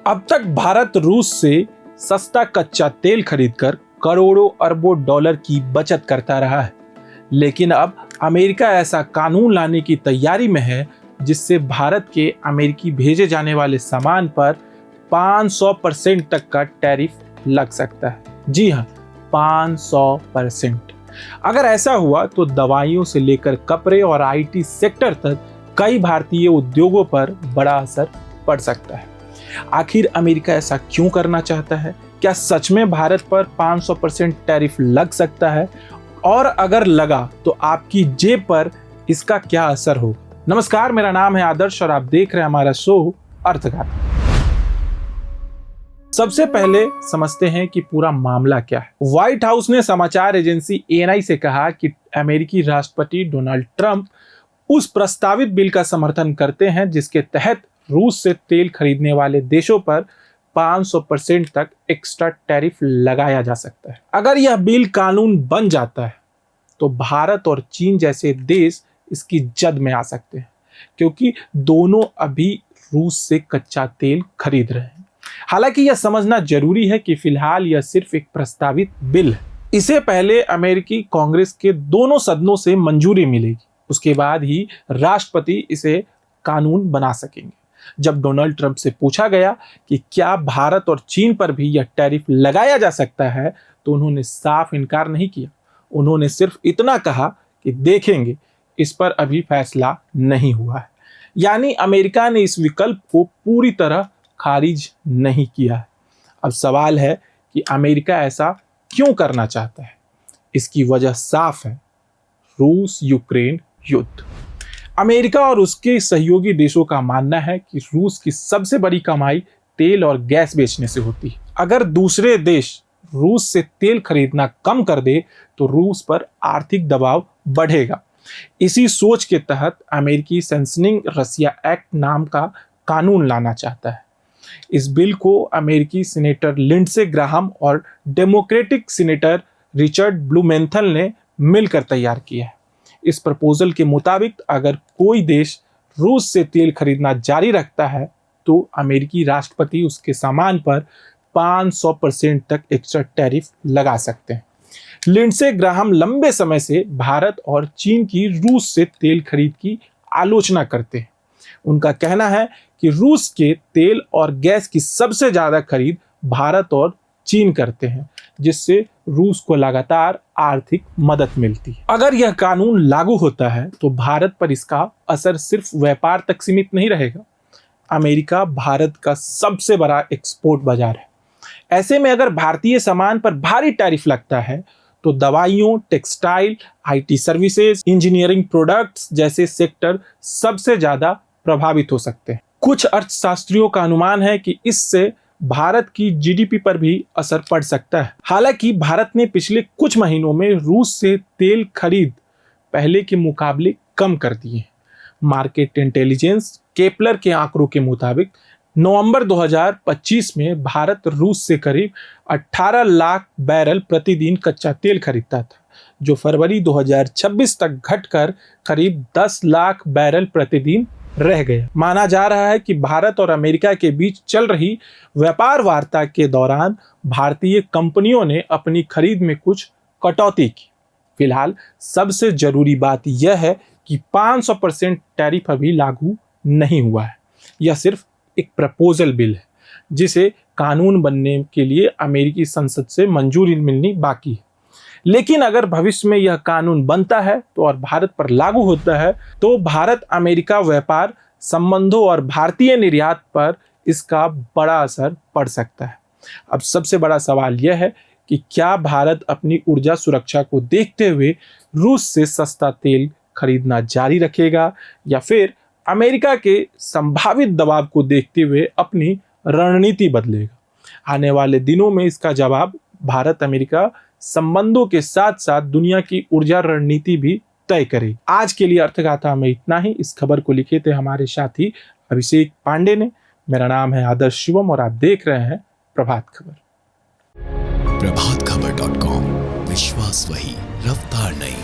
अब तक भारत रूस से सस्ता कच्चा तेल खरीदकर करोड़ों अरबों डॉलर की बचत करता रहा है, लेकिन अब अमेरिका ऐसा कानून लाने की तैयारी में है जिससे भारत के अमेरिकी भेजे जाने वाले सामान पर 500% तक का टैरिफ लग सकता है। जी हाँ, 500%। अगर ऐसा हुआ तो दवाइयों से लेकर कपड़े और आईटी सेक्टर तक कई भारतीय उद्योगों पर बड़ा असर पड़ सकता है। आखिर अमेरिका ऐसा क्यों करना चाहता है? क्या सच में भारत पर 500% टैरिफ लग सकता है? और अगर लगा तो आपकी जेब पर इसका क्या असर होगा? नमस्कार, मेरा नाम है आदर्श और आप देख रहे हैं हमारा शो अर्थघात। सबसे पहले समझते हैं कि पूरा मामला क्या है। व्हाइट हाउस ने समाचार एजेंसी एएनआई से कहा कि अमेरिकी राष्ट्रपति डोनाल्ड ट्रंप उस प्रस्तावित बिल का समर्थन करते हैं जिसके तहत रूस से तेल खरीदने वाले देशों पर 500% तक एक्स्ट्रा टैरिफ लगाया जा सकता है। अगर यह बिल कानून बन जाता है तो भारत और चीन जैसे देश इसकी जद में आ सकते हैं, क्योंकि दोनों अभी रूस से कच्चा तेल खरीद रहे हैं। हालांकि यह समझना जरूरी है कि फिलहाल यह सिर्फ एक प्रस्तावित बिल है। इसे पहले अमेरिकी कांग्रेस के दोनों सदनों से मंजूरी मिलेगी, उसके बाद ही राष्ट्रपति इसे कानून बना सकेंगे। जब डोनाल्ड ट्रंप से पूछा गया कि क्या भारत और चीन पर भी यह टैरिफ लगाया जा सकता है, तो उन्होंने साफ इनकार नहीं किया। उन्होंने सिर्फ इतना कहा कि देखेंगे, इस पर अभी फैसला नहीं हुआ है। यानी अमेरिका ने इस विकल्प को पूरी तरह खारिज नहीं किया है। अब सवाल है कि अमेरिका ऐसा क्यों करना चाहता है। इसकी वजह साफ है, रूस यूक्रेन युद्ध। अमेरिका और उसके सहयोगी देशों का मानना है कि रूस की सबसे बड़ी कमाई तेल और गैस बेचने से होती है। अगर दूसरे देश रूस से तेल खरीदना कम कर दे तो रूस पर आर्थिक दबाव बढ़ेगा। इसी सोच के तहत अमेरिकी सेंसनिंग रसिया एक्ट नाम का कानून लाना चाहता है। इस बिल को अमेरिकी सीनेटर लिंडसे ग्राहम और डेमोक्रेटिक सीनेटर रिचर्ड ब्लूमेंथल ने मिलकर तैयार किया है। इस प्रपोजल के मुताबिक अगर कोई देश रूस से तेल खरीदना जारी रखता है तो अमेरिकी राष्ट्रपति उसके सामान पर 500% तक एक्स्ट्रा टैरिफ लगा सकते हैं। लिंडसे ग्राहम लंबे समय से भारत और चीन की रूस से तेल खरीद की आलोचना करते हैं। उनका कहना है कि रूस के तेल और गैस की सबसे ज्यादा खरीद भारत और चीन करते हैं, जिससे रूस को लगातार आर्थिक मदद मिलती है। अगर यह कानून लागू होता है तो भारत पर इसका असर सिर्फ व्यापार तक सीमित नहीं रहेगा। अमेरिका भारत का सबसे बड़ा एक्सपोर्ट बाजार है। ऐसे में अगर भारतीय सामान पर भारी टैरिफ लगता है तो दवाइयों, textile, IT services, engineering products जैसे सेक्टर सबसे ज्यादा प्रभावित हो सकते हैं। कुछ अर्थशास्त्रियों का अनुमान है कि इससे भारत की जीडीपी पर भी असर पड़ सकता है। हालांकि भारत ने पिछले कुछ महीनों में रूस से तेल खरीद पहले के मुकाबले कम कर दी है। मार्केट इंटेलिजेंस केपलर के आंकड़ों के मुताबिक नवंबर 2025 में भारत रूस से करीब 18 लाख बैरल प्रतिदिन कच्चा तेल खरीदता था, जो फरवरी 2026 तक घटकर करीब 10 लाख बैरल प्रतिदिन रह गया। माना जा रहा है कि भारत और अमेरिका के बीच चल रही व्यापार वार्ता के दौरान भारतीय कंपनियों ने अपनी खरीद में कुछ कटौती की। फिलहाल सबसे जरूरी बात यह है कि 500% टैरिफ अभी लागू नहीं हुआ है। यह सिर्फ एक प्रपोजल बिल है जिसे कानून बनने के लिए अमेरिकी संसद से मंजूरी मिलनी बाकी है। लेकिन अगर भविष्य में यह कानून बनता है तो और भारत पर लागू होता है तो भारत अमेरिका व्यापार संबंधों और भारतीय निर्यात पर इसका बड़ा असर पड़ सकता है। अब सबसे बड़ा सवाल यह है कि क्या भारत अपनी ऊर्जा सुरक्षा को देखते हुए रूस से सस्ता तेल खरीदना जारी रखेगा या फिर अमेरिका के संभावित दबाव को देखते हुए अपनी रणनीति बदलेगा। आने वाले दिनों में इसका जवाब भारत अमेरिका संबंधों के साथ साथ दुनिया की ऊर्जा रणनीति भी तय करे। आज के लिए अर्थगाथा में इतना ही। इस खबर को लिखे थे हमारे साथी अभिषेक पांडे ने। मेरा नाम है आदर्श शिवम और आप देख रहे हैं प्रभात खबर। प्रभातखबर.com, विश्वास वही, रफ्तार नहीं।